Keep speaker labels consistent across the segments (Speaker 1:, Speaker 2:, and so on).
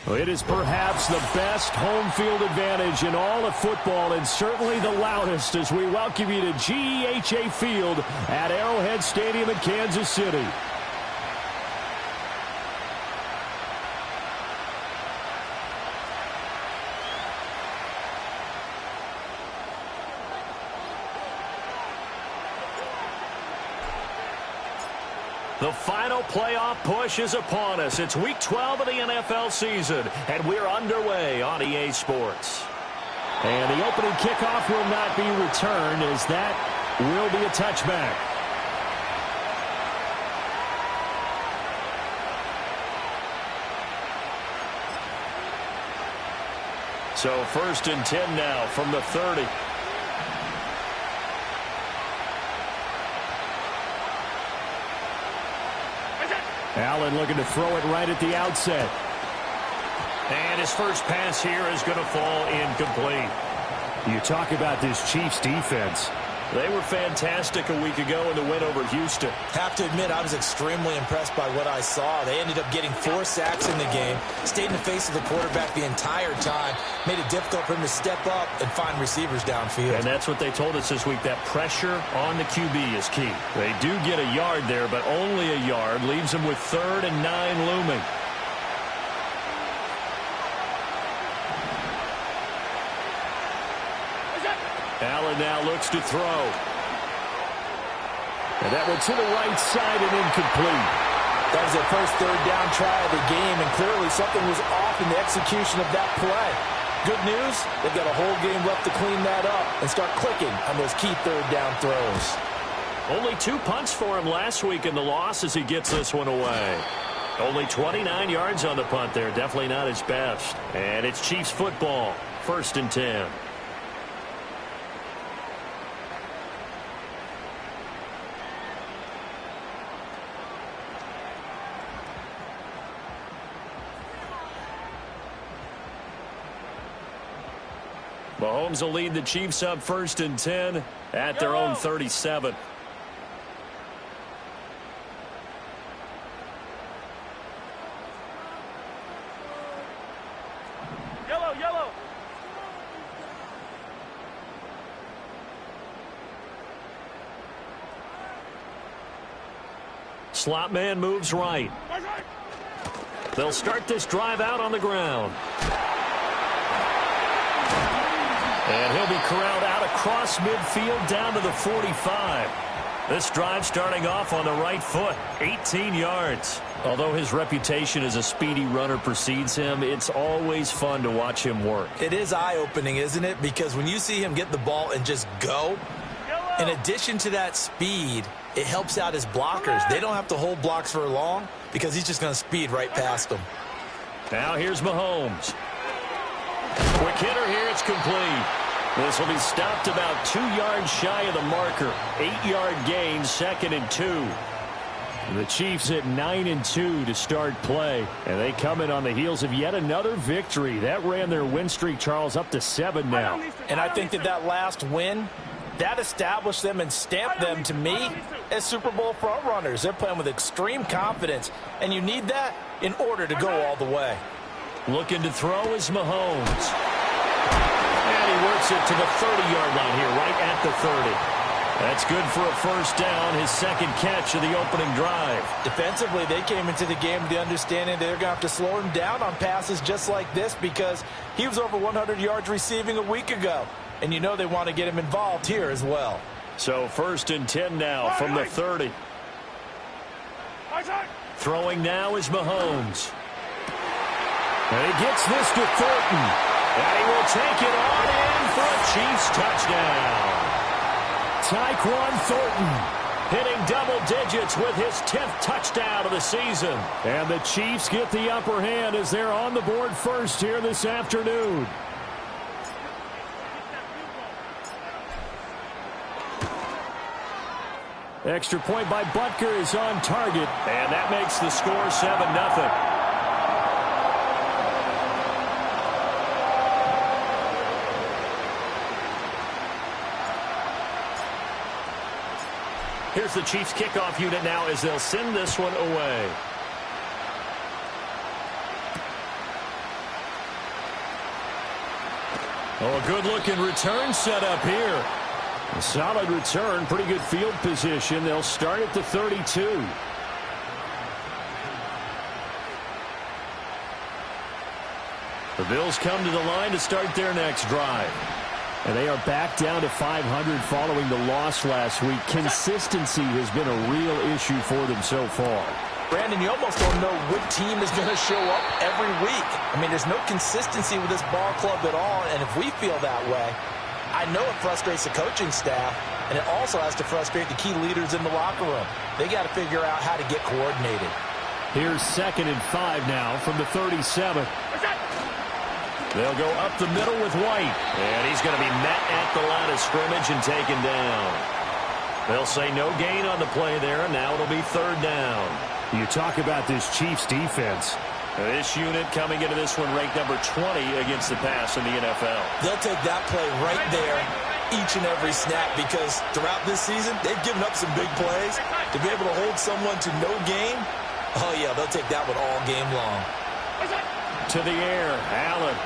Speaker 1: Well, it is perhaps the best home field advantage in all of football, and certainly the loudest, as we welcome you to GEHA Field at Arrowhead Stadium in Kansas City. The final playoff push is upon us. It's Week 12 of the NFL season, and we're underway on EA Sports. And the opening kickoff will not be returned, as that will be a touchback. So 1st and 10 now from the 30. Allen looking to throw it right at the outset. And his first pass here is going to fall incomplete. You talk about this Chiefs defense. They were fantastic a week ago in the win over Houston.
Speaker 2: Have to admit, I was extremely impressed by what I saw. They ended up getting 4 sacks in the game, stayed in the face of the quarterback the entire time, made it difficult for him to step up and find receivers downfield.
Speaker 1: And that's what they told us this week, that pressure on the QB is key. They do get a yard there, but only a yard. Leaves them with 3rd and 9 looming. Allen now looks to throw. And that one to the right side and incomplete.
Speaker 2: That was their first 3rd down try of the game, and clearly something was off in the execution of that play. Good news, they've got a whole game left to clean that up and start clicking on those key 3rd down throws.
Speaker 1: Only 2 punts for him last week in the loss as he gets this one away. Only 29 yards on the punt there. Definitely not his best. And it's Chiefs football. 1st and 10. Mahomes will lead the Chiefs up 1st and 10 at their own 37.
Speaker 3: Yellow.
Speaker 1: Slot man moves right. They'll start this drive out on the ground. And he'll be corralled out across midfield down to the 45. This drive starting off on the right foot, 18 yards. Although his reputation as a speedy runner precedes him, it's always fun to watch him work.
Speaker 2: It is eye-opening, isn't it? Because when you see him get the ball and just go, in addition to that speed, it helps out his blockers. They don't have to hold blocks for long because he's just going to speed right past them.
Speaker 1: Now here's Mahomes. Quick hitter here, it's complete. This will be stopped about 2 yards shy of the marker. 8-yard gain, 2nd and 2. The Chiefs at 9-2 to start play. And they come in on the heels of yet another victory. That ran their win streak, Charles, up to 7 now.
Speaker 2: And I think that last win, that established them and stamped them, to me, as Super Bowl front runners. They're playing with extreme confidence. And you need that in order to go all the way.
Speaker 1: Looking to throw is Mahomes. And he works it to the 30-yard line here, right at the 30. That's good for a 1st down, his 2nd catch of the opening drive.
Speaker 2: Defensively, they came into the game with the understanding they're going to have to slow him down on passes just like this because he was over 100 yards receiving a week ago. And you know they want to get him involved here as well.
Speaker 1: So 1st and 10 now from the 30. Throwing now is Mahomes. And he gets this to Thornton. And he will take it on in for a Chiefs touchdown. Tyquan Thornton hitting double digits with his 10th touchdown of the season. And the Chiefs get the upper hand as they're on the board first here this afternoon. Extra point by Butker is on target. And that makes the score 7-0. Here's the Chiefs kickoff unit now as they'll send this one away. Oh, a good-looking return set up here. A solid return, pretty good field position. They'll start at the 32. The Bills come to the line to start their next drive. And they are back down to 500 following the loss last week. Consistency has been a real issue for them so far.
Speaker 2: Brandon, you almost don't know what team is going to show up every week. I mean, there's no consistency with this ball club at all, and if we feel that way, I know it frustrates the coaching staff, and it also has to frustrate the key leaders in the locker room. They got to figure out how to get coordinated.
Speaker 1: Here's 2nd and 5 now from the 37. They'll go up the middle with White, and he's going to be met at the line of scrimmage and taken down. They'll say no gain on the play there, and now it'll be 3rd down. You talk about this Chiefs defense. This unit coming into this one ranked number 20 against the pass in the NFL.
Speaker 2: They'll take that play right there each and every snap because throughout this season, they've given up some big plays. To be able to hold someone to no gain, oh yeah, they'll take that one all game long.
Speaker 1: To the air, Allen.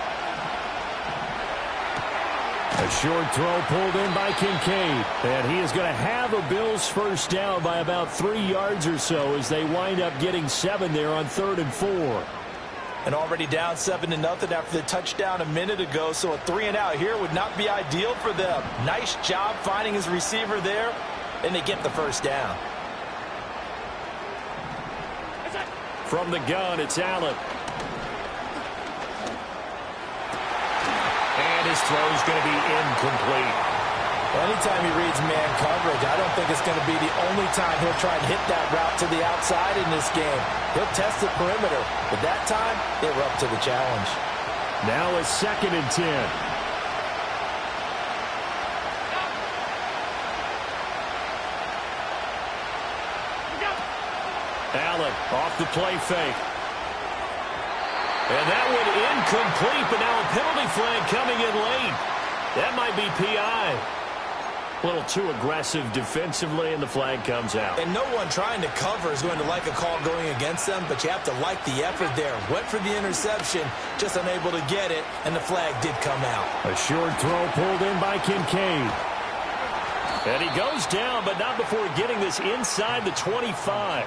Speaker 1: A short throw pulled in by Kincaid. And he is going to have a Bills first down by about 3 yards or so as they wind up getting 7 there on 3rd and 4.
Speaker 2: And already down 7-0 after the touchdown a minute ago, so a 3-and-out here would not be ideal for them. Nice job finding his receiver there, and they get the first down.
Speaker 1: From the gun, it's Allen. And his throw is going to be incomplete.
Speaker 2: Well, anytime he reads man coverage, I don't think it's going to be the only time he'll try and hit that route to the outside in this game. He'll test the perimeter, but that time they were up to the challenge.
Speaker 1: Now a 2nd and 10. Allen off the play fake. And that one incomplete, but now a penalty flag coming in late. That might be PI. A little too aggressive defensively, and the flag comes out.
Speaker 2: And no one trying to cover is going to like a call going against them, but you have to like the effort there. Went for the interception, just unable to get it, and the flag did come out.
Speaker 1: A short throw pulled in by Kincaid. And he goes down, but not before getting this inside the 25.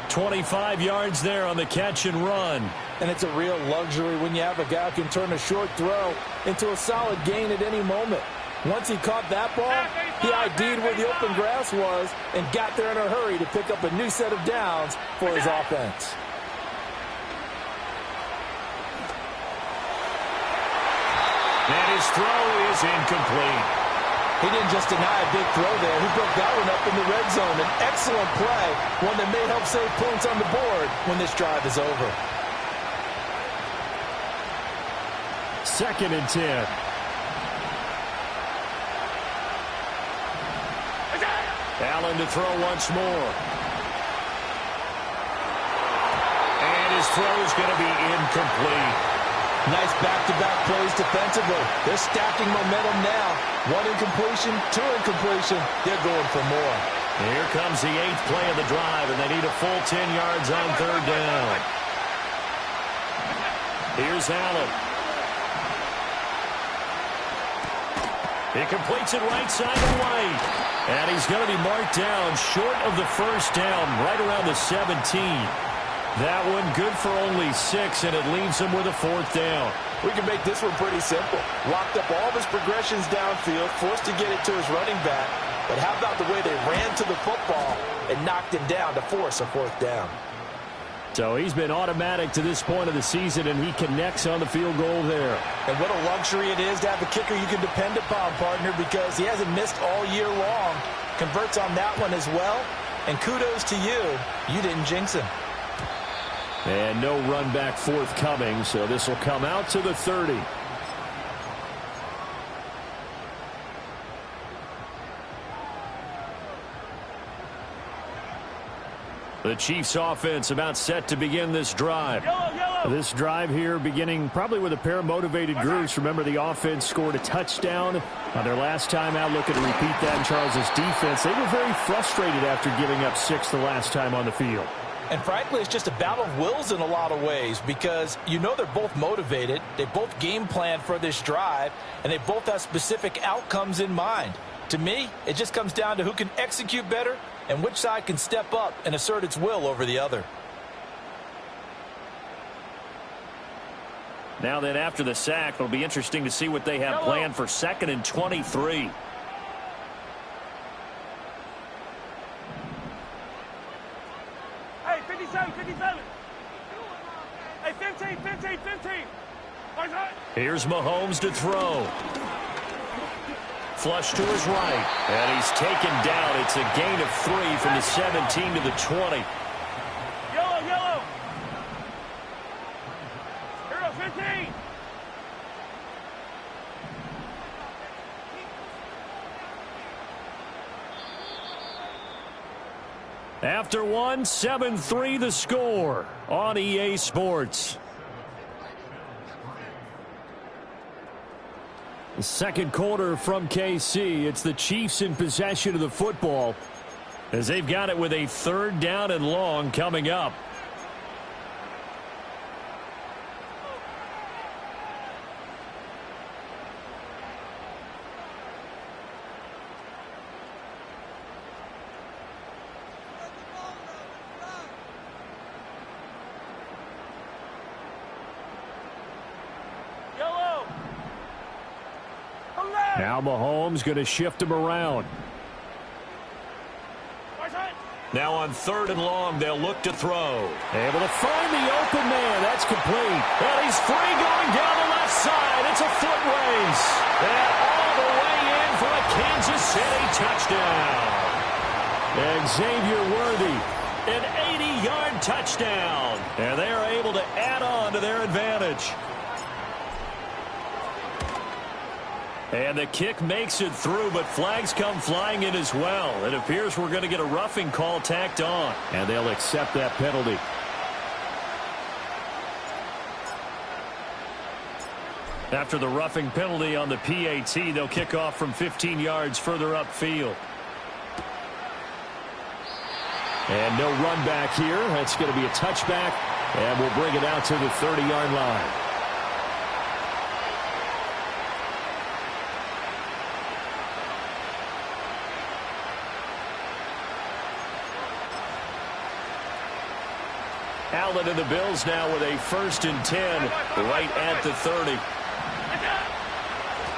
Speaker 1: 25 yards there on the catch and run.
Speaker 2: And it's a real luxury when you have a guy who can turn a short throw into a solid gain at any moment. Once he caught that ball, he ID'd where the open grass was and got there in a hurry to pick up a new set of downs for his offense.
Speaker 1: And his throw is incomplete.
Speaker 2: He didn't just deny a big throw there. He broke that one up in the red zone. An excellent play, one that may help save points on the board when this drive is over.
Speaker 1: 2nd and 10. Allen to throw once more. And his throw is going to be incomplete.
Speaker 2: Nice back-to-back plays defensively. They're stacking momentum now. 1 incompletion, 2 incompletion. They're going for more.
Speaker 1: And here comes the 8th play of the drive, and they need a full 10 yards on 3rd down. Here's Allen. He completes it right side to White. And he's going to be marked down short of the first down, right around the 17. That one good for only 6, and it leaves him with a 4th down.
Speaker 2: We can make this one pretty simple. Locked up all of his progressions downfield, forced to get it to his running back. But how about the way they ran to the football and knocked him down to force a 4th down?
Speaker 1: So he's been automatic to this point of the season, and he connects on the field goal there.
Speaker 2: And what a luxury it is to have a kicker you can depend upon, partner, because he hasn't missed all year long. Converts on that one as well. And kudos to you. You didn't jinx him.
Speaker 1: And no run back forthcoming, so this will come out to the 30. The Chiefs offense about set to begin this drive. This drive here beginning probably with a pair of motivated groups. Remember, the offense scored a touchdown on their last time out. Looking to repeat that in Charles's defense. They were very frustrated after giving up 6 the last time on the field.
Speaker 2: And frankly, it's just a battle of wills in a lot of ways because you know they're both motivated. They both game plan for this drive, and they both have specific outcomes in mind. To me, it just comes down to who can execute better and which side can step up and assert its will over the other.
Speaker 1: Now then, after the sack, it'll be interesting to see what they have planned for 2nd and 23.
Speaker 3: Hey, 57, 57. Hey, 15, 15, 15.
Speaker 1: Here's Mahomes to throw. Flush to his right. And he's taken down. It's a gain of 3 from the 17 to the 20.
Speaker 3: Yellow, yellow. Here we go, 15.
Speaker 1: After one, 7-3 the score on EA Sports. The second quarter from KC. It's the Chiefs in possession of the football as they've got it with a 3rd down and long coming up. Now Mahomes going to shift him around. Now on 3rd and long, they'll look to throw. Able to find the open man. That's complete. And he's free going down the left side. It's a foot race. And all the way in for a Kansas City touchdown. And Xavier Worthy, an 80-yard touchdown. And they are able to add on to their advantage. And the kick makes it through, but flags come flying in as well. It appears we're going to get a roughing call tacked on. And they'll accept that penalty. After the roughing penalty on the PAT, they'll kick off from 15 yards further upfield. And no run back here. That's going to be a touchback. And we'll bring it out to the 30-yard line. Allen and the Bills now with a 1st and 10 right at the 30.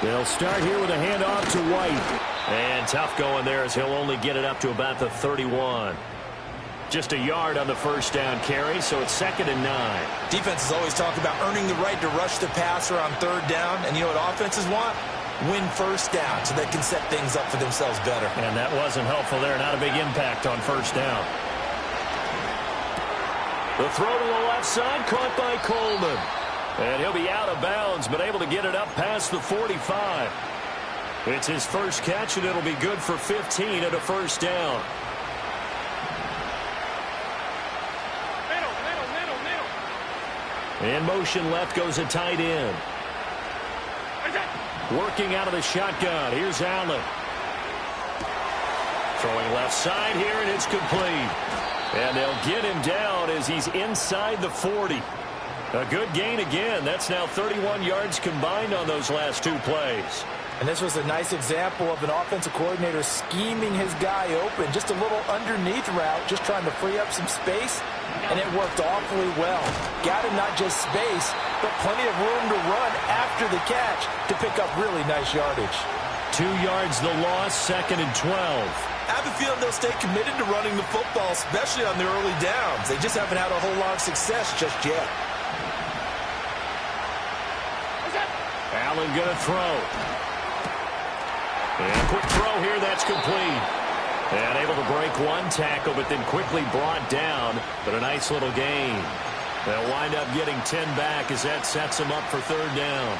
Speaker 1: They'll start here with a handoff to White. And tough going there as he'll only get it up to about the 31. Just a yard on the 1st down carry, so it's 2nd and 9.
Speaker 2: Defenses always talk about earning the right to rush the passer on 3rd down. And you know what offenses want? Win 1st down so they can set things up for themselves better.
Speaker 1: And that wasn't helpful there. Not a big impact on 1st down. The throw to the left side, caught by Coleman. And he'll be out of bounds, but able to get it up past the 45. It's his first catch, and it'll be good for 15 at a 1st down. In motion left goes a tight end. Working out of the shotgun. Here's Allen. Throwing left side here, and it's complete. And they'll get him down as he's inside the 40. A good gain again. That's now 31 yards combined on those last 2 plays.
Speaker 2: And this was a nice example of an offensive coordinator scheming his guy open. Just a little underneath route, just trying to free up some space. And it worked awfully well. Got him not just space, but plenty of room to run after the catch to pick up really nice yardage.
Speaker 1: 2 yards the loss, 2nd and 12.
Speaker 2: I have a feeling they'll stay committed to running the football, especially on the early downs. They just haven't had a whole lot of success just yet.
Speaker 1: Allen going to throw. And quick throw here, that's complete. And able to break one tackle, but then quickly brought down. But a nice little gain. They'll wind up getting 10 back as that sets them up for 3rd down.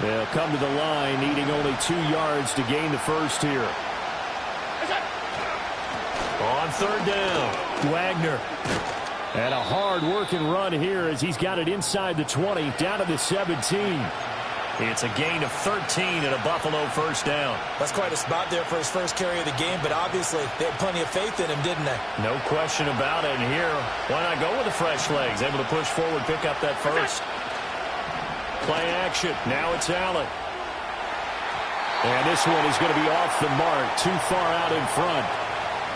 Speaker 1: They'll come to the line, needing only 2 yards to gain the first here. On third down, Wagner. And a hard-working run here as he's got it inside the 20, down to the 17. It's a gain of 13 and a Buffalo first down.
Speaker 2: That's quite a spot there for his first carry of the game, but obviously they had plenty of faith in him, didn't they?
Speaker 1: No question about it. And here, why not go with the fresh legs? Able to push forward, pick up that first. Play action. Now it's Allen. And this one is going to be off the mark, too far out in front.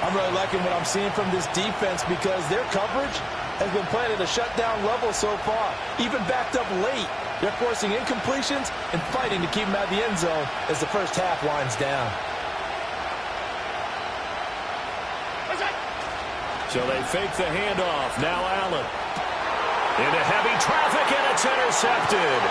Speaker 2: I'm really liking what I'm seeing from this defense because their coverage has been playing at a shutdown level so far. Even backed up late, they're forcing incompletions and fighting to keep them out of the end zone as the first half winds down.
Speaker 1: So they fake the handoff. Now Allen. Into heavy traffic, and it's intercepted.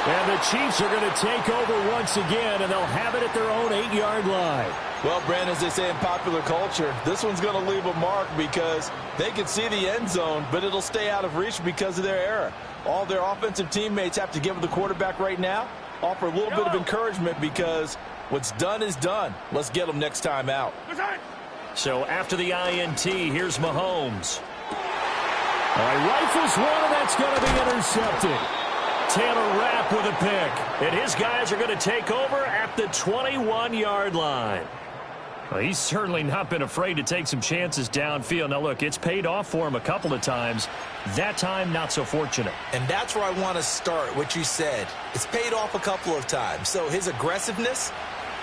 Speaker 1: And the Chiefs are going to take over once again, and they'll have it at their own 8-yard line.
Speaker 2: Well, Brandon, as they say in popular culture, this one's going to leave a mark because they can see the end zone, but it'll stay out of reach because of their error. All their offensive teammates have to give the quarterback right now, offer a little bit of encouragement because what's done is done. Let's get them next time out.
Speaker 1: So after the INT, here's Mahomes. All right, rifles one, and that's going to be intercepted. Taylor Rapp with a pick. And his guys are going to take over at the 21-yard line. Well, he's certainly not been afraid to take some chances downfield. Now, look, it's paid off for him a couple of times. That time, not so fortunate.
Speaker 2: And that's where I want to start, what you said. It's paid off a couple of times. So his aggressiveness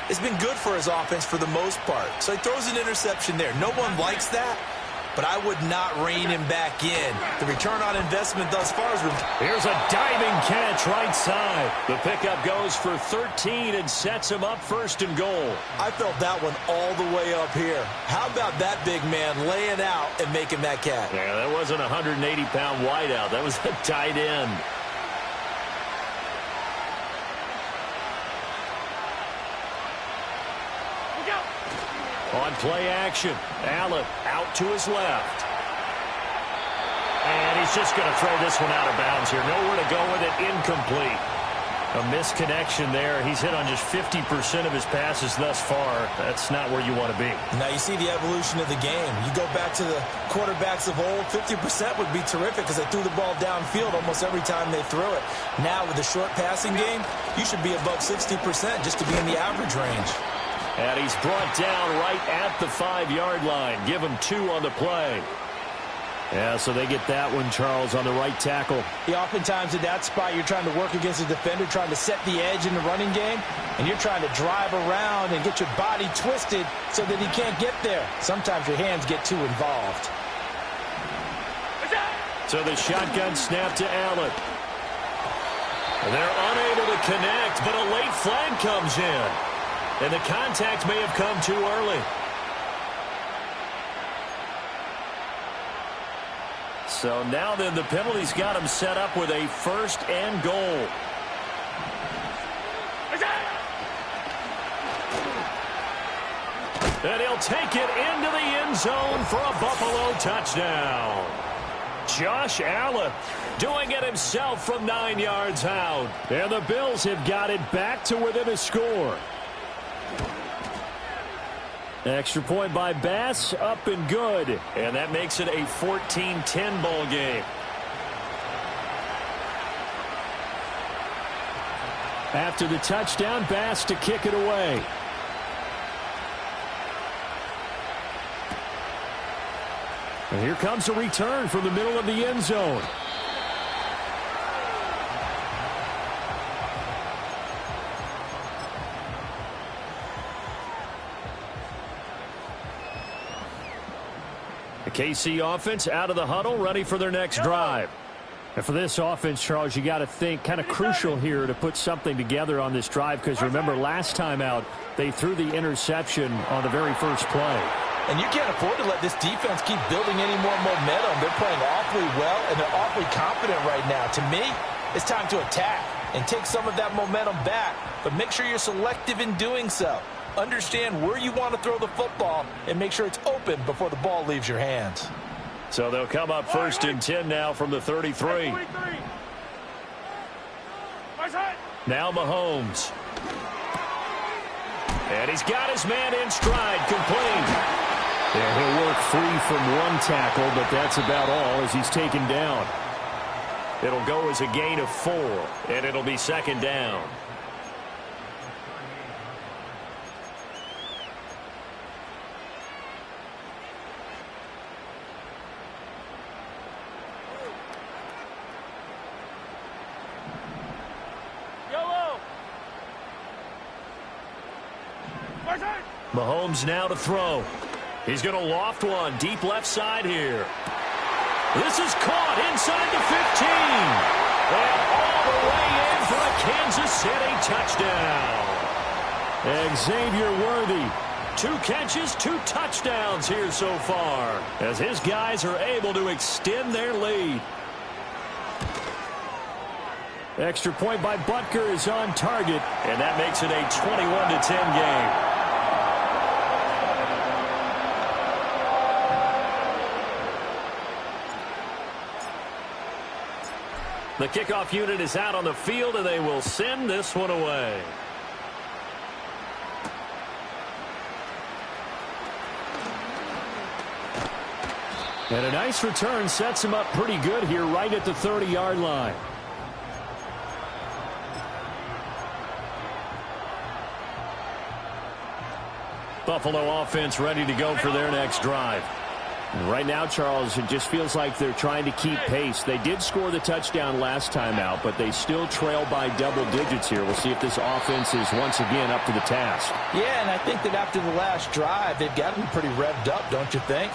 Speaker 2: has been good for his offense for the most part. So he throws an interception there. No one likes that, but I would not rein him back in. The return on investment thus far is...
Speaker 1: Here's a diving catch right side. The pickup goes for 13 and sets him up first and goal.
Speaker 2: I felt that one all the way up here. How about that big man laying out and making that catch?
Speaker 1: Yeah, that wasn't a 180-pound wideout. That was a tight end. On play action, Allen out to his left. And he's just going to throw this one out of bounds here. Nowhere to go with it, incomplete. A misconnection there. He's hit on just 50% of his passes thus far. That's not where you want to be.
Speaker 2: Now you see the evolution of the game. You go back to the quarterbacks of old, 50% would be terrific because they threw the ball downfield almost every time they threw it. Now with the short passing game, you should be above 60% just to be in the average range.
Speaker 1: And he's brought down right at the 5-yard line. Give him 2 on the play. Yeah, so they get that one, Charles, on the right tackle.
Speaker 2: Yeah, oftentimes at that spot, you're trying to work against a defender, trying to set the edge in the running game, and you're trying to drive around and get your body twisted so that he can't get there. Sometimes your hands get too involved.
Speaker 1: So the shotgun snap to Allen. And they're unable to connect, but a late flag comes in. And the contact may have come too early. So now then the penalty's got him set up with a first and goal. And he'll take it into the end zone for a Buffalo touchdown. Josh Allen doing it himself from 9 yards out. And the Bills have got it back to within a score. Extra point by Bass, up and good. And that makes it a 14-10 ball game. After the touchdown, Bass to kick it away. And here comes a return from the middle of the end zone. The KC offense out of the huddle, ready for their next drive. And for this offense, Charles, you got to think kind of crucial here to put something together on this drive because remember last time out they threw the interception on the very first play.
Speaker 2: And you can't afford to let this defense keep building any more momentum. They're playing awfully well, and they're awfully confident right now. To me, it's time to attack and take some of that momentum back, but make sure you're selective in doing so. Understand where you want to throw the football and make sure it's open before the ball leaves your hands.
Speaker 1: So they'll come up first and 10 now from the 33. Now Mahomes. And he's got his man in stride, complete. Yeah, he'll work free from one tackle, but that's about all as he's taken down. It'll go as a gain of 4, and it'll be second down. Mahomes now to throw. He's going to loft one deep left side here. This is caught inside the 15. And all the way in for a Kansas City touchdown. Xavier Worthy. 2 catches, 2 touchdowns here so far as his guys are able to extend their lead. Extra point by Butker is on target, and that makes it a 21-10 game. The kickoff unit is out on the field, and they will send this one away. And a nice return sets him up pretty good here right at the 30-yard line. Buffalo offense ready to go for their next drive. Right now, Charles, it just feels like they're trying to keep pace. They did score the touchdown last time out, but they still trail by double digits here. We'll see if this offense is once again up to the task.
Speaker 2: Yeah, and I think that after the last drive, they've got to be pretty revved up, don't you think?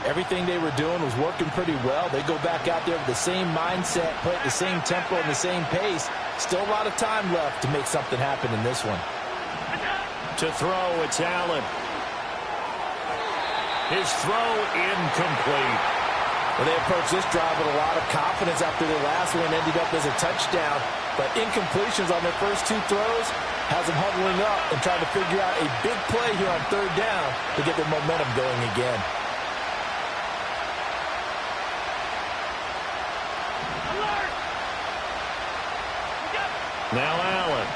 Speaker 2: Everything they were doing was working pretty well. They go back out there with the same mindset, play at the same tempo and the same pace. Still a lot of time left to make something happen in this one.
Speaker 1: To throw, it's Allen. His throw incomplete.
Speaker 2: Well, they approached this drive with a lot of confidence after their last one ended up as a touchdown. But incompletions on their first 2 throws has them huddling up and trying to figure out a big play here on 3rd down to get their momentum going again.
Speaker 1: Now Allen.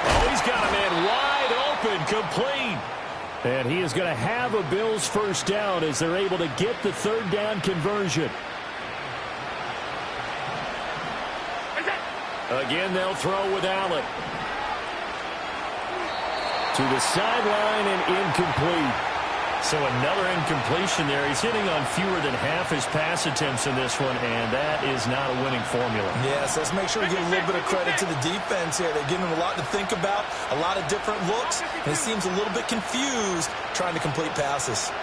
Speaker 1: Oh, he's got a man wide open, complete. And he is going to have a Bills first down as they're able to get the 3rd down conversion. Again, they'll throw with Allen. To the sideline and incomplete. So another incompletion there. He's hitting on fewer than half his pass attempts in this one, and that is not a winning formula.
Speaker 2: Yes, let's make sure we give a little bit of credit to the defense here. They're giving them a lot to think about, a lot of different looks, and it seems a little bit confused trying to complete passes.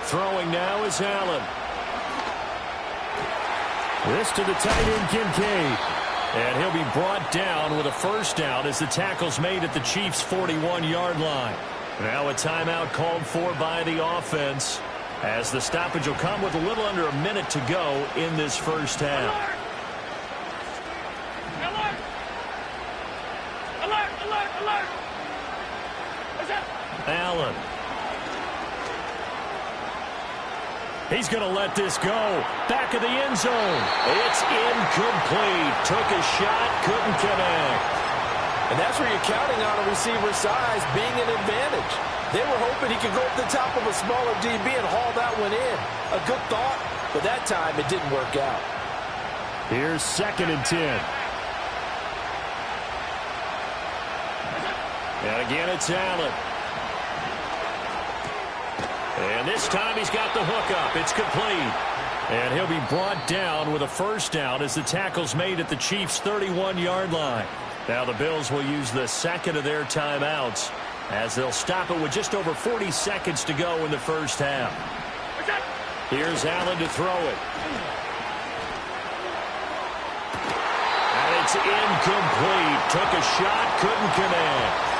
Speaker 1: Throwing now is Allen. This to the tight end, Kincaid. And he'll be brought down with a first down as the tackle's made at the Chiefs' 41-yard line. Now a timeout called for by the offense as the stoppage will come with a little under a minute to go in this first half.
Speaker 3: Alert! Alert! Alert! Alert! What's up?
Speaker 1: Allen. He's going to let this go. Back of the end zone. It's incomplete. Took a shot, couldn't connect.
Speaker 2: And that's where you're counting on a receiver's size being an advantage. They were hoping he could go up the top of a smaller DB and haul that one in. A good thought, but that time it didn't work out.
Speaker 1: Here's 2nd and 10. And again, it's Allen. And this time he's got the hook up. It's complete. And he'll be brought down with a first down as the tackle's made at the Chiefs' 31-yard line. Now the Bills will use the second of their timeouts as they'll stop it with just over 40 seconds to go in the first half. Here's Allen to throw it. And it's incomplete. Took a shot, couldn't connect.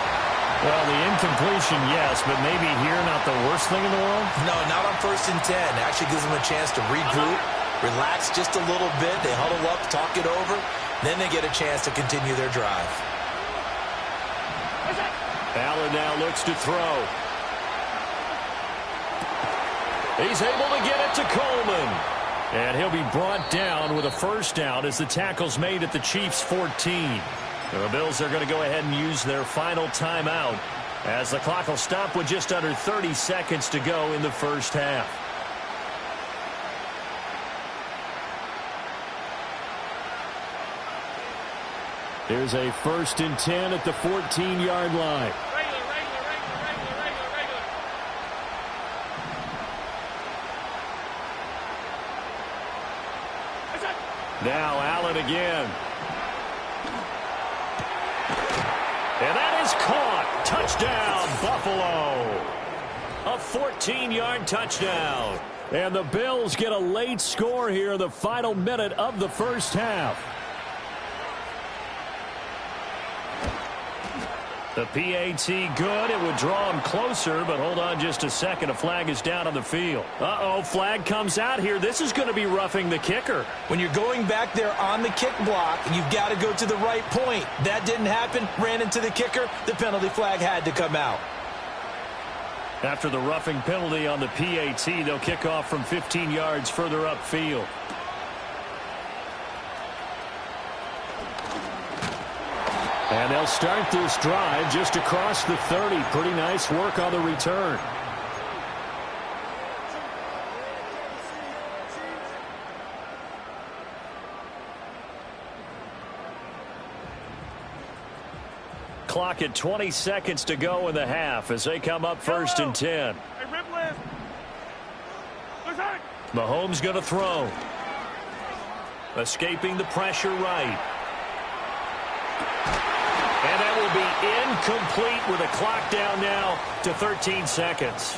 Speaker 1: Well, the incompletion, yes, but maybe here not the worst thing in the world?
Speaker 2: No, not on 1st and 10. It actually gives them a chance to regroup, relax just a little bit. They huddle up, talk it over. Then they get a chance to continue their drive.
Speaker 1: Allen now looks to throw. He's able to get it to Coleman. And he'll be brought down with a first down as the tackle's made at the Chiefs' 14. The Bills are going to go ahead and use their final timeout as the clock will stop with just under 30 seconds to go in the first half. Here's a 1st and 10 at the 14-yard line. Now Allen again. And that is caught. Touchdown, Buffalo. A 14-yard touchdown. And the Bills get a late score here in the final minute of the first half. The PAT good. It would draw him closer, but hold on just a second. A flag is down on the field. Uh-oh, flag comes out here. This is going to be roughing the kicker.
Speaker 2: When you're going back there on the kick block, you've got to go to the right point. That didn't happen. Ran into the kicker. The penalty flag had to come out.
Speaker 1: After the roughing penalty on the PAT, they'll kick off from 15 yards further upfield. And they'll start this drive just across the 30. Pretty nice work on the return. Clock at 20 seconds to go in the half as they come up 1st and 10. Mahomes going to throw. Escaping the pressure right. And that will be incomplete with a clock down now to 13 seconds.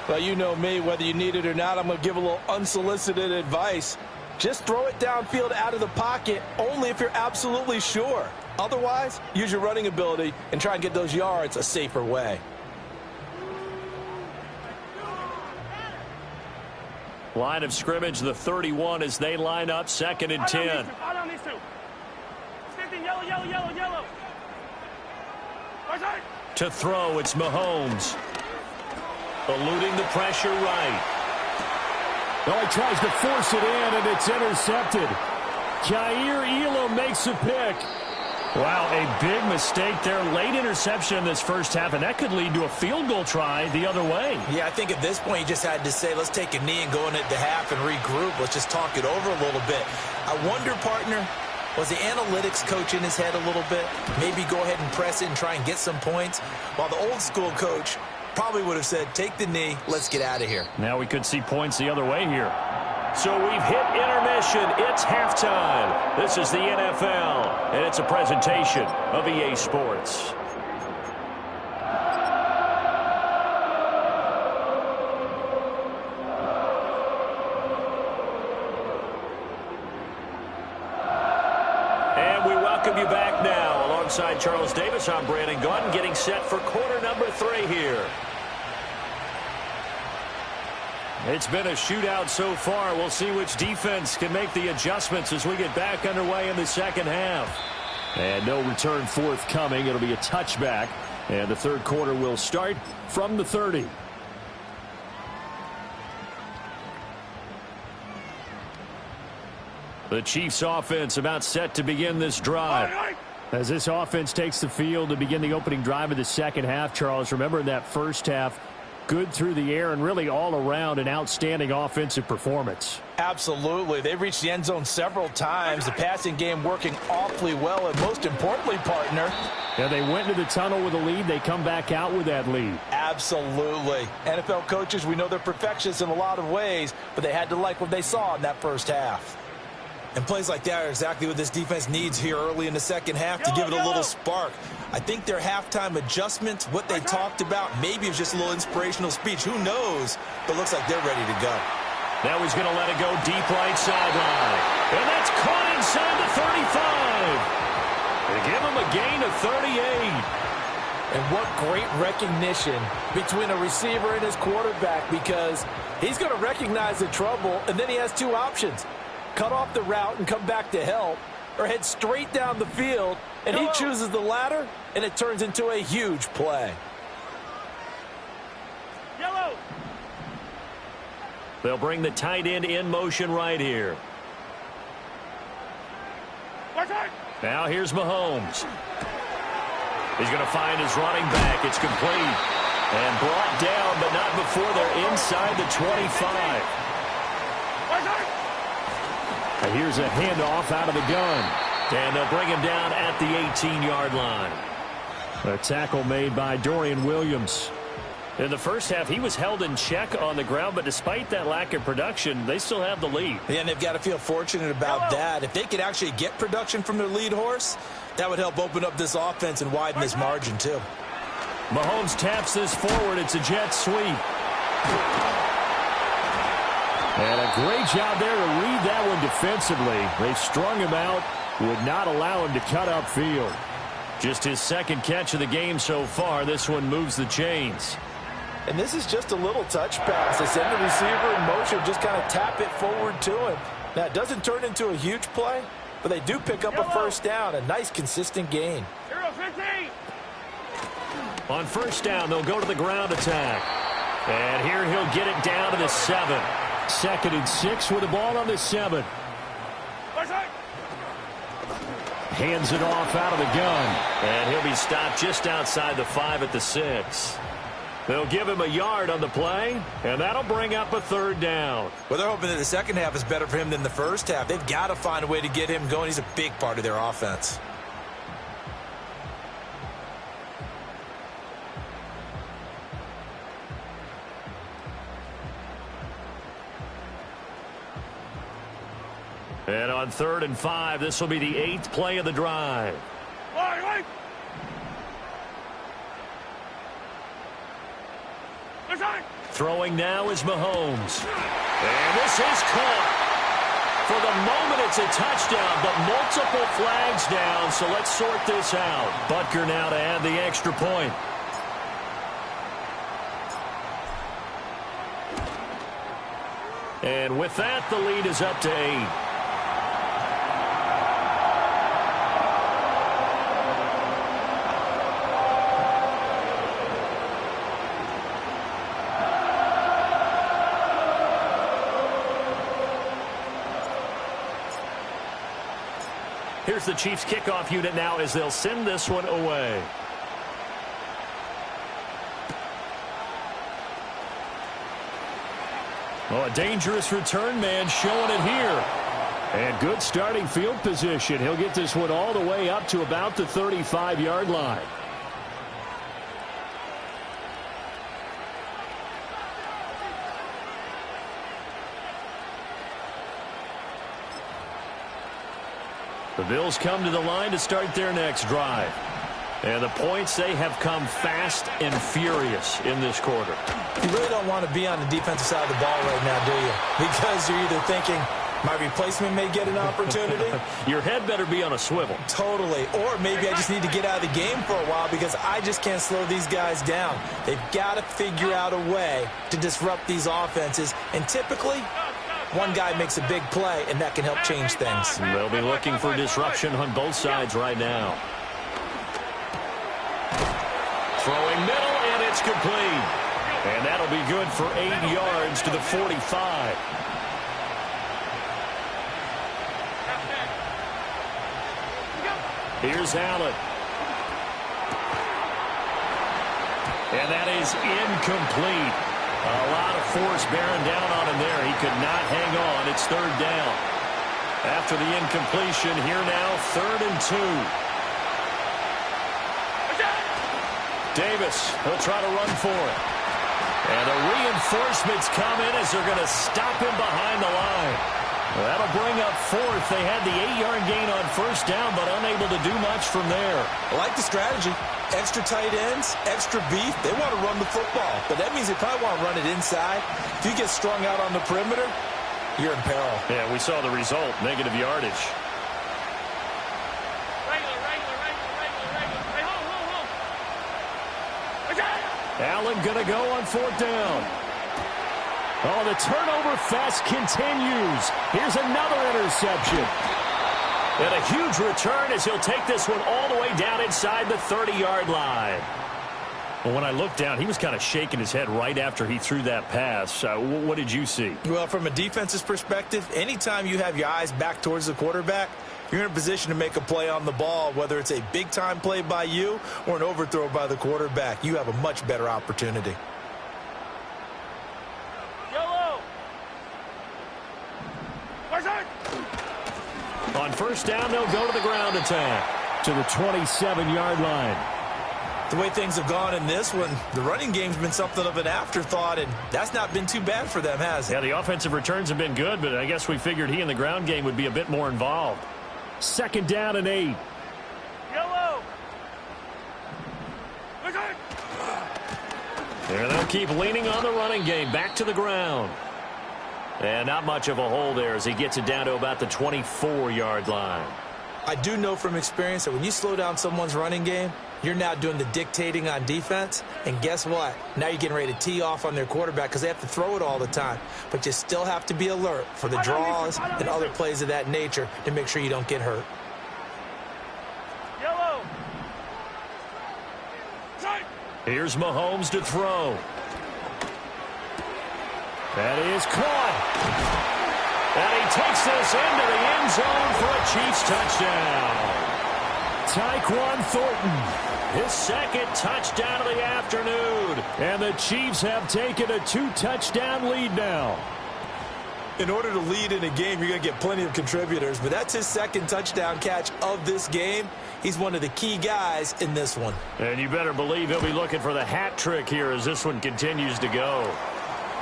Speaker 2: Well, you know me, whether you need it or not, I'm going to give a little unsolicited advice. Just throw it downfield out of the pocket only if you're absolutely sure. Otherwise, use your running ability and try and get those yards a safer way.
Speaker 1: Line of scrimmage, the 31 as they line up 2nd and 10.
Speaker 3: Yellow.
Speaker 1: To throw, it's Mahomes. Eluding the pressure right. Oh, he tries to force it in, and it's intercepted. Jair Elam makes a pick. Wow, a big mistake there. Late interception in this first half, and that could lead to a field goal try the other way.
Speaker 2: Yeah, I think at this point you just had to say, let's take a knee and go into the half and regroup. Let's just talk it over a little bit. I wonder, partner, was the analytics coach in his head a little bit? Maybe go ahead and press it and try and get some points? While the old school coach probably would have said, take the knee, let's get out of here.
Speaker 1: Now we could see points the other way here. So we've hit intermission. It's halftime. This is the NFL, and it's a presentation of EA Sports. And we welcome you back now. Alongside Charles Davis, I'm Brandon Gaudin, getting set for quarter number 3 here. It's been a shootout so far. We'll see which defense can make the adjustments as we get back underway in the second half. And no return forthcoming. It'll be a touchback. And the third quarter will start from the 30. The Chiefs offense about set to begin this drive. As this offense takes the field to begin the opening drive of the second half, Charles, remember in that first half, good through the air and really all around an outstanding offensive performance.
Speaker 2: Absolutely. They've reached the end zone several times. The passing game working awfully well, and most importantly, partner,
Speaker 1: yeah, they went into the tunnel with a lead. They come back out with that lead.
Speaker 2: Absolutely. NFL coaches, we know they're perfectionists in a lot of ways, but they had to like what they saw in that first half. And plays like that are exactly what this defense needs here early in the second half to give it a little spark. I think their halftime adjustment, what they talked about, maybe it's just a little inspirational speech. Who knows? But looks like they're ready to go.
Speaker 1: Now he's going to let it go deep right sideline. And that's caught inside the 35. They give him a gain of 38.
Speaker 2: And what great recognition between a receiver and his quarterback, because he's going to recognize the trouble, and then he has two options. Cut off the route and come back to help, or head straight down the field, and he chooses the latter, and it turns into a huge play.
Speaker 3: Yellow.
Speaker 1: They'll bring the tight end in motion right here. Now here's Mahomes. He's going to find his running back. It's complete. And brought down, but not before they're inside the 25. And here's a handoff out of the gun. And they'll bring him down at the 18-yard line. A tackle made by Dorian Williams. In the first half, he was held in check on the ground, but despite that lack of production, they still have the lead.
Speaker 2: Yeah, and they've got to feel fortunate about that. If they could actually get production from their lead horse, that would help open up this offense and widen this margin, too.
Speaker 1: Mahomes taps this forward. It's a jet sweep. And a great job there to read that one defensively. They strung him out, would not allow him to cut upfield. Just his second catch of the game so far. This one moves the chains.
Speaker 2: And this is just a little touch pass. They send the receiver in motion, just kind of tap it forward to him. Now, it doesn't turn into a huge play, but they do pick up a first down. A nice, consistent gain.
Speaker 3: 0-15.
Speaker 1: On first down, they'll go to the ground attack. And here he'll get it down to the 7. 2nd and 6 with the ball on the 7. Hands it off out of the gun. And he'll be stopped just outside the 5 at the 6. They'll give him a yard on the play, and that'll bring up a 3rd down.
Speaker 2: Well, they're hoping that the second half is better for him than the first half. They've got to find a way to get him going. He's a big part of their offense.
Speaker 1: And on 3rd and 5, this will be the 8th play of the drive. Throwing now is Mahomes. And this is caught. For the moment, it's a touchdown, but multiple flags down, so let's sort this out. Butker now to add the extra point. And with that, the lead is up to 8. Here's the Chiefs kickoff unit now as they'll send this one away. Oh, a dangerous return man showing it here. And good starting field position. He'll get this one all the way up to about the 35-yard line. The Bills come to the line to start their next drive. And the points, they have come fast and furious in this quarter.
Speaker 2: You really don't want to be on the defensive side of the ball right now, do you? Because you're either thinking, my replacement may get an opportunity.
Speaker 1: Your head better be on a swivel.
Speaker 2: Totally. Or maybe I just need to get out of the game for a while because I just can't slow these guys down. They've got to figure out a way to disrupt these offenses. And typically, one guy makes a big play, and that can help change things.
Speaker 1: They'll be looking for disruption on both sides right now. Throwing middle, and it's complete. And that'll be good for 8 yards to the 45. Here's Allen. And that is incomplete. A lot of force bearing down on him there. He could not hang on. It's 3rd down. After the incompletion, here now, 3rd and 2. Davis, he'll try to run for it. And the reinforcements come in as they're going to stop him behind the line. That'll bring up 4th. They had the 8-yard gain on first down, but unable to do much from there.
Speaker 2: I like the strategy. Extra tight ends, extra beef. They want to run the football, but that means they probably want to run it inside. If you get strung out on the perimeter, you're in peril.
Speaker 1: Yeah, we saw the result, negative yardage. Allen going to go on 4th down. Oh, the turnover fest continues. Here's another interception. And a huge return as he'll take this one all the way down inside the 30-yard line. Well, when I looked down, he was kind of shaking his head right after he threw that pass. What did you see?
Speaker 2: Well, from a defense's perspective, anytime you have your eyes back towards the quarterback, you're in a position to make a play on the ball, whether it's a big-time play by you or an overthrow by the quarterback. You have a much better opportunity.
Speaker 3: Yellow.
Speaker 1: On first down, they'll go to the ground attack to the 27-yard line.
Speaker 2: The way things have gone in this one, the running game's been something of an afterthought, and that's not been too bad for them, has it?
Speaker 1: Yeah, the offensive returns have been good, but I guess we figured he in the ground game would be a bit more involved. Second down and 8.
Speaker 3: Yellow.
Speaker 1: And they'll keep leaning on the running game. Back to the ground. And not much of a hole there as he gets it down to about the 24-yard line.
Speaker 2: I do know from experience that when you slow down someone's running game, you're now doing the dictating on defense. And guess what? Now you're getting ready to tee off on their quarterback because they have to throw it all the time. But you still have to be alert for the draws and other plays of that nature to make sure you don't get hurt.
Speaker 3: Yellow.
Speaker 1: Here's Mahomes to throw. That is caught. And he takes this into the end zone for a Chiefs touchdown. Tyquan Thornton, his second touchdown of the afternoon. And the Chiefs have taken a 2-touchdown lead now.
Speaker 2: In order to lead in a game, you're going to get plenty of contributors, but that's his second touchdown catch of this game. He's one of the key guys in this one.
Speaker 1: And you better believe he'll be looking for the hat trick here as this one continues to go.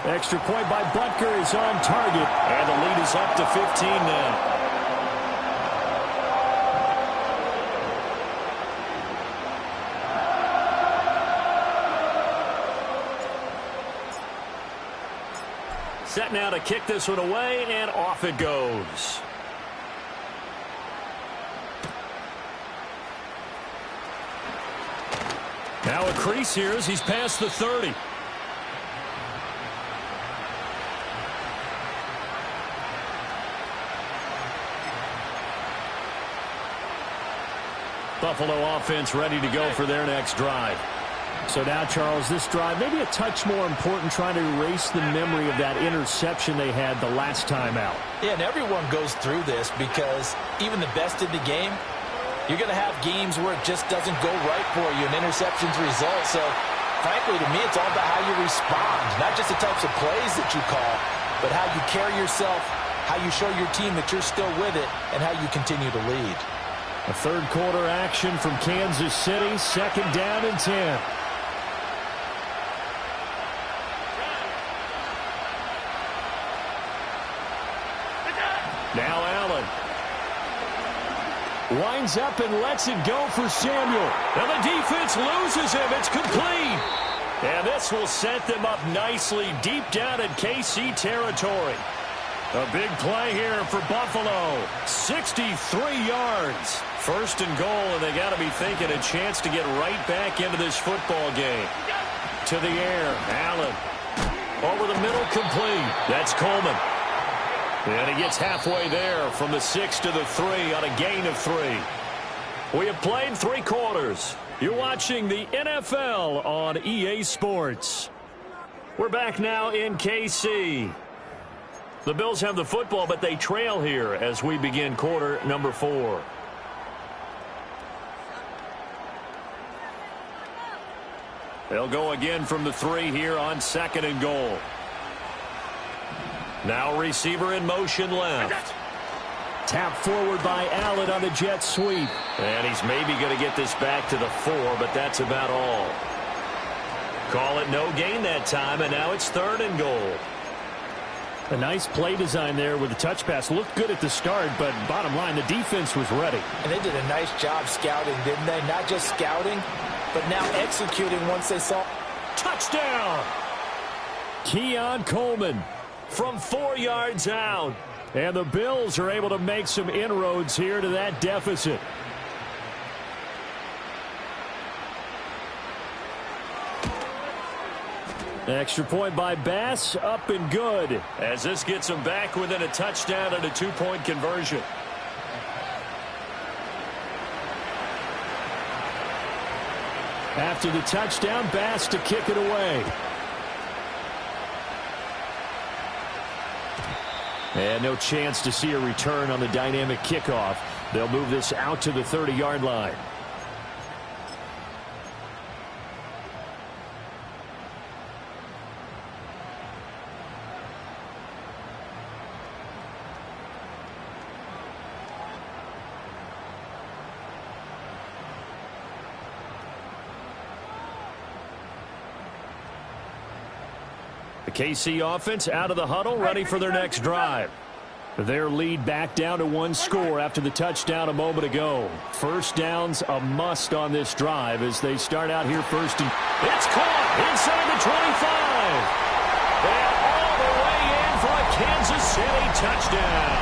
Speaker 1: Extra point by Butker is on target, and the lead is up to 15 now. Set now to kick this one away, and off it goes. Now a crease here as he's past the 30. Buffalo offense ready to go for their next drive. So now, Charles, this drive maybe a touch more important, trying to erase the memory of that interception they had the last time out.
Speaker 2: Yeah, and everyone goes through this because even the best in the game, you're going to have games where it just doesn't go right for you, and interceptions result. So, frankly, to me, it's all about how you respond, not just the types of plays that you call, but how you carry yourself, how you show your team that you're still with it, and how you continue to lead.
Speaker 1: A third quarter action from Kansas City, second down and 10. Now Allen winds up and lets it go for Samuel. And the defense loses him. It's complete. And this will set them up nicely deep down in KC territory. A big play here for Buffalo. 63 yards. First and goal, and they got to be thinking a chance to get right back into this football game. To the air, Allen. Over the middle, complete. That's Coleman. And he gets halfway there from the 6 to the 3 on a gain of 3. We have played 3 quarters. You're watching the NFL on EA Sports. We're back now in KC. The Bills have the football, but they trail here as we begin quarter number 4. They'll go again from the 3 here on second and goal. Now receiver in motion left. Tap forward by Allen on the jet sweep. And he's maybe going to get this back to the 4, but that's about all. Call it no gain that time, and now it's third and goal. A nice play design there with the touch pass. Looked good at the start, but bottom line, the defense was ready.
Speaker 2: And they did a nice job scouting, didn't they? Not just scouting, but now executing once they saw.
Speaker 1: Touchdown! Keon Coleman from 4 yards out. And the Bills are able to make some inroads here to that deficit. Extra point by Bass, up and good. As this gets them back within a touchdown and a 2-point conversion. After the touchdown, Bass to kick it away. And no chance to see a return on the dynamic kickoff. They'll move this out to the 30-yard line. The KC offense out of the huddle, ready for their next drive. Their lead back down to one score after the touchdown a moment ago. First down's a must on this drive as they start out here first. It's caught inside the 25. And all the way in for a Kansas City touchdown.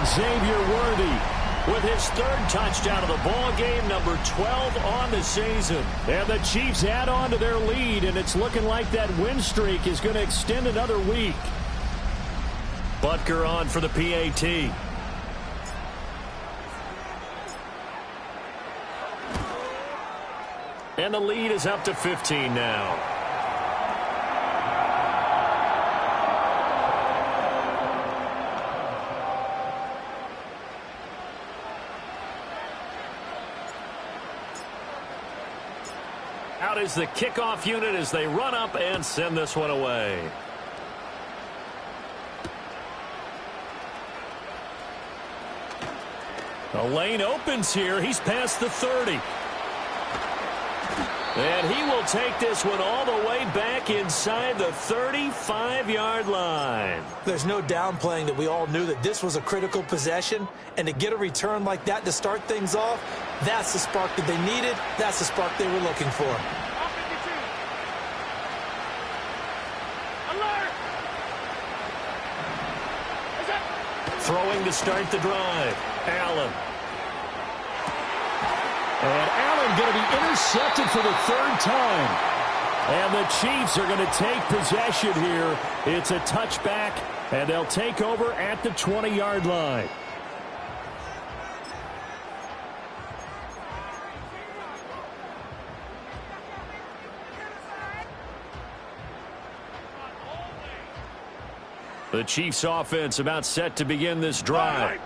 Speaker 1: Xavier Worthy with his third touchdown of the ball game, number 12 on the season. And the Chiefs add on to their lead, and it's looking like that win streak is going to extend another week. Butker on for the PAT. And the lead is up to 15 now. Out is the kickoff unit as they run up and send this one away. The lane opens here. He's past the 30. And he will take this one all the way back inside the 35-yard line.
Speaker 2: There's no downplaying that we all knew that this was a critical possession. And to get a return like that to start things off, that's the spark that they needed. That's the spark they were looking for.
Speaker 1: Throwing to start the drive. Allen. And Allen going to be intercepted for the third time. And the Chiefs are going to take possession here. It's a touchback, and they'll take over at the 20-yard line. The Chiefs offense about set to begin this drive.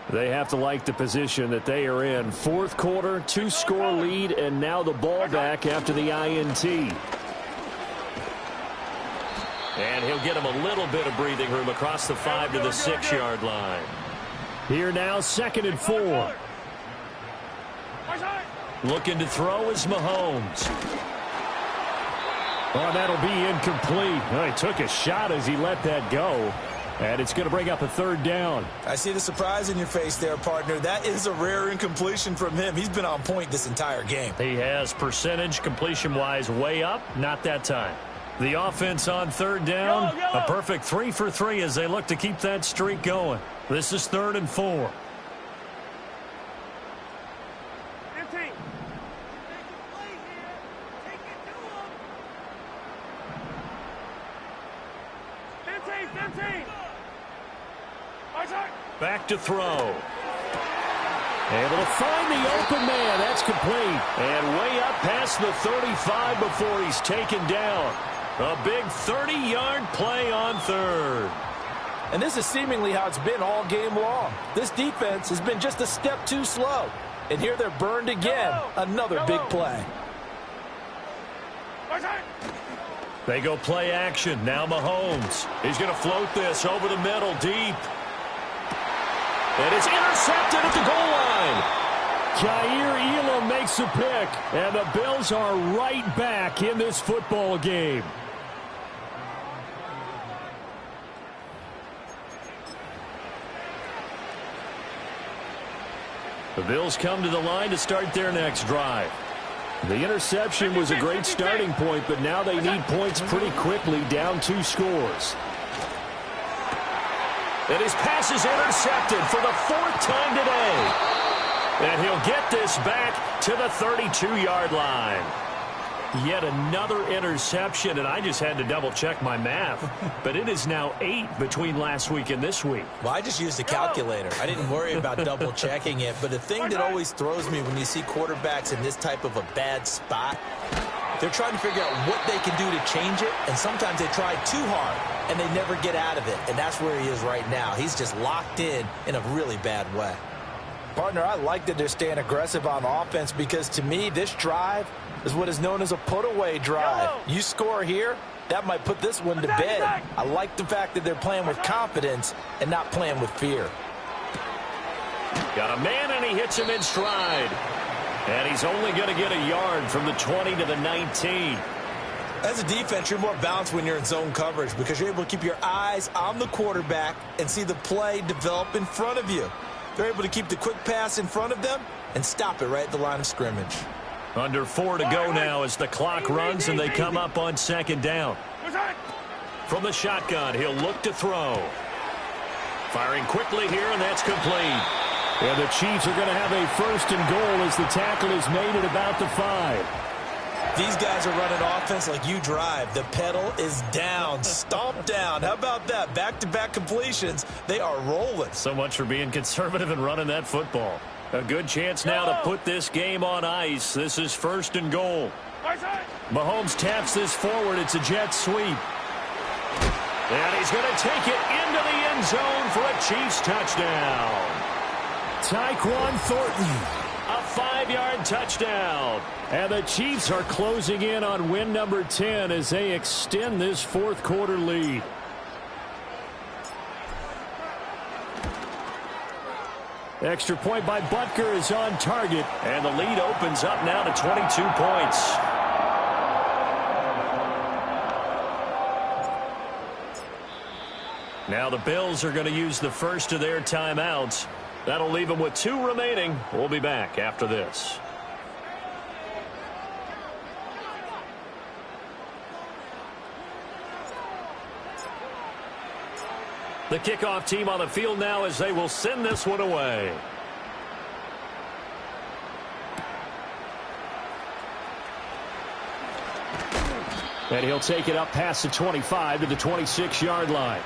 Speaker 1: They have to like the position that they are in. Fourth quarter, 2-score lead, and now the ball back after the INT. And he'll get him a little bit of breathing room across the 5 to the 6-yard line. Here now, 2nd and 4. Looking to throw is Mahomes. Oh, that'll be incomplete. Oh, he took a shot as he let that go. And it's going to bring up a third down.
Speaker 2: I see the surprise in your face there, partner. That is a rare incompletion from him. He's been on point this entire game.
Speaker 1: He has percentage completion-wise way up. Not that time. The offense on third down. A perfect 3 for 3 as they look to keep that streak going. This is 3rd and 4.
Speaker 3: 15. 15.
Speaker 1: Back to throw. Able to find the open man. That's complete. And way up past the 35 before he's taken down. A big 30-yard play on third.
Speaker 2: And this is seemingly how it's been all game long. This defense has been just a step too slow. And here they're burned again. Another big play.
Speaker 1: They go play action. Now Mahomes. He's going to float this over the middle deep. And it's intercepted at the goal line. Jair Elam makes a pick. And the Bills are right back in this football game. The Bills come to the line to start their next drive. The interception was a great starting point, but now they need points pretty quickly, down 2 scores. And his pass is intercepted for the 4th time today. And he'll get this back to the 32-yard line. Yet another interception, and I just had to double-check my math. But it is now 8 between last week and this week.
Speaker 2: Well, I just used a calculator. I didn't worry about double-checking it. But the thing that always throws me when you see quarterbacks in this type of a bad spot, they're trying to figure out what they can do to change it, and sometimes they try too hard, and they never get out of it. And that's where he is right now. He's just locked in a really bad way. Partner, I like that they're staying aggressive on offense because, to me, this drive is what is known as a put-away drive. You score here, that might put this one to bed. I like the fact that they're playing with confidence and not playing with fear.
Speaker 1: Got a man, and he hits him in stride. And he's only going to get a yard from the 20 to the 19.
Speaker 2: As a defense, you're more balanced when you're in zone coverage because you're able to keep your eyes on the quarterback and see the play develop in front of you. They're able to keep the quick pass in front of them and stop it right at the line of scrimmage.
Speaker 1: Under 4 to go now as the clock runs and they come up on second down. From the shotgun, he'll look to throw. Firing quickly here, and that's complete. And the Chiefs are going to have a first and goal as the tackle is made at about the 5.
Speaker 2: These guys are running offense like you drive. The pedal is down, stomped down. How about that? Back-to-back completions. They are rolling.
Speaker 1: So much for being conservative and running that football. A good chance now to put this game on ice. This is first and goal. Mahomes taps this forward. It's a jet sweep. And he's going to take it into the end zone for a Chiefs touchdown. Tyquan Thornton. A 5-yard touchdown. And the Chiefs are closing in on win number 10 as they extend this fourth quarter lead. Extra point by Butker is on target. And the lead opens up now to 22 points. Now the Bills are going to use the first of their timeouts. That'll leave them with 2 remaining. We'll be back after this. The kickoff team on the field now as they will send this one away. And he'll take it up past the 25 to the 26-yard line.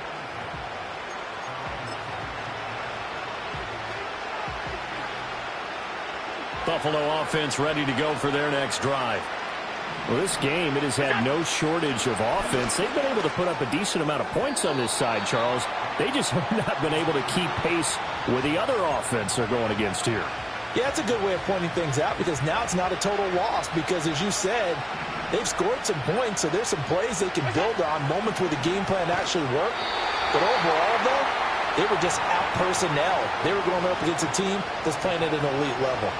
Speaker 1: Buffalo offense ready to go for their next drive. Well, this game, it has had no shortage of offense. They've been able to put up a decent amount of points on this side, Charles. They just have not been able to keep pace with the other offense they're going against here.
Speaker 2: Yeah, that's a good way of pointing things out because now it's not a total loss because, as you said, they've scored some points, so there's some plays they can build on, moments where the game plan actually worked. But overall, though, they were just out-personnel. They were going up against a team that's playing at an elite level.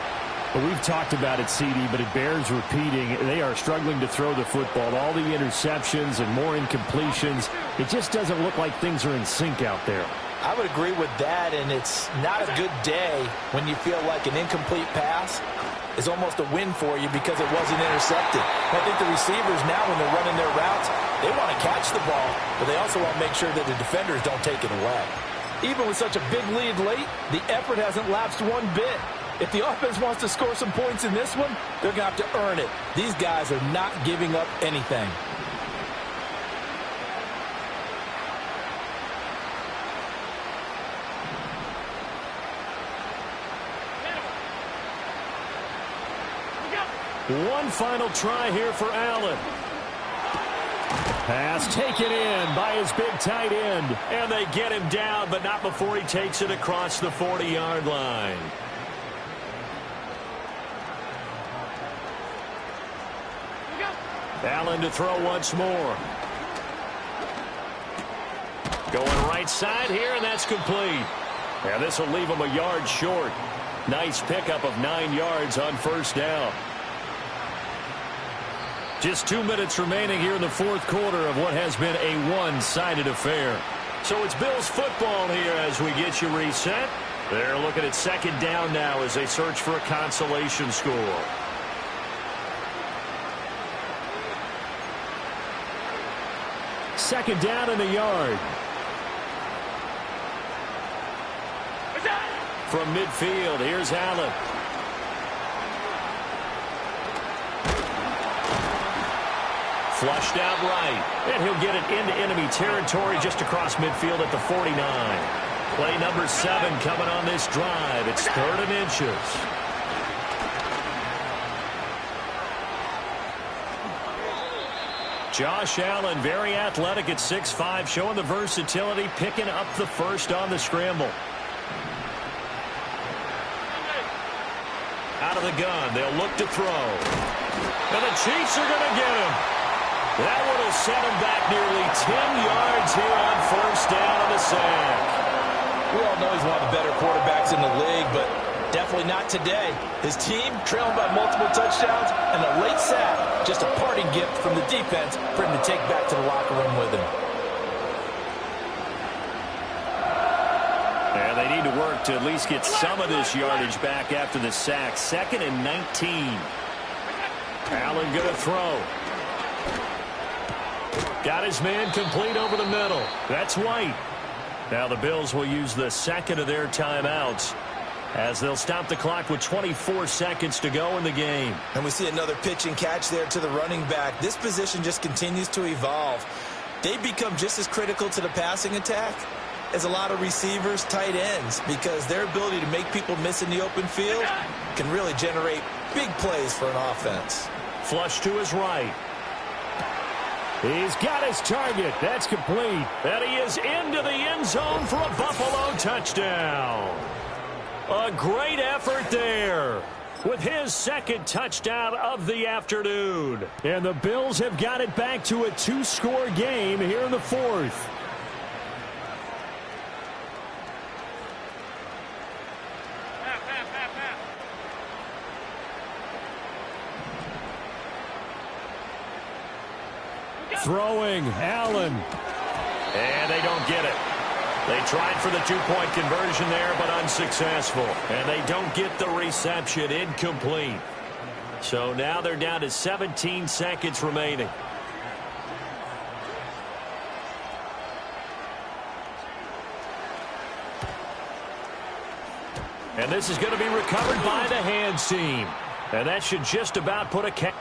Speaker 1: Well, we've talked about it, CD, but it bears repeating. They are struggling to throw the football. All the interceptions and more incompletions. It just doesn't look like things are in sync out there.
Speaker 2: I would agree with that, and it's not a good day when you feel like an incomplete pass is almost a win for you because it wasn't intercepted. I think the receivers now, when they're running their routes, they want to catch the ball, but they also want to make sure that the defenders don't take it away. Even with such a big lead late, the effort hasn't lapsed one bit. If the offense wants to score some points in this one, they're going to have to earn it. These guys are not giving up anything.
Speaker 1: One final try here for Allen. Pass taken in by his big tight end. And they get him down, but not before he takes it across the 40-yard line. Allen to throw once more. Going right side here, and that's complete. And this will leave him a yard short. Nice pickup of 9 yards on first down. Just 2 minutes remaining here in the fourth quarter of what has been a one-sided affair. So it's Bills football here as we get you reset. They're looking at second down now as they search for a consolation score. Second down in the yard. From midfield, here's Allen. Flushed out right. And he'll get it into enemy territory just across midfield at the 49. Play number 7 coming on this drive. It's 3rd and inches. Josh Allen, very athletic at 6'5", showing the versatility, picking up the first on the scramble. Out of the gun, they'll look to throw. And the Chiefs are going to get him. That one will set him back nearly 10 yards here on first down on the sack.
Speaker 2: We all know he's one of the better quarterbacks in the league, but definitely not today. His team trailing by multiple touchdowns, and a late sack, just a parting gift from the defense for him to take back to the locker room with him.
Speaker 1: And they need to work to at least get some of this yardage back after the sack. 2nd and 19. Allen going to throw. Got his man complete over the middle. That's White. Now the Bills will use the second of their timeouts as they'll stop the clock with 24 seconds to go in the game.
Speaker 2: And we see another pitch and catch there to the running back. This position just continues to evolve. They become just as critical to the passing attack as a lot of receivers, tight ends, because their ability to make people miss in the open field can really generate big plays for an offense.
Speaker 1: Flush to his right. He's got his target. That's complete. And he is into the end zone for a Buffalo touchdown. A great effort there with his second touchdown of the afternoon. And the Bills have got it back to a 2-score game here in the 4th. Throwing, Allen. And they don't get it. They tried for the 2-point conversion there, but unsuccessful. And they don't get the reception. Incomplete. So now they're down to 17 seconds remaining. And this is going to be recovered by the hands team. And that should just about put a cap.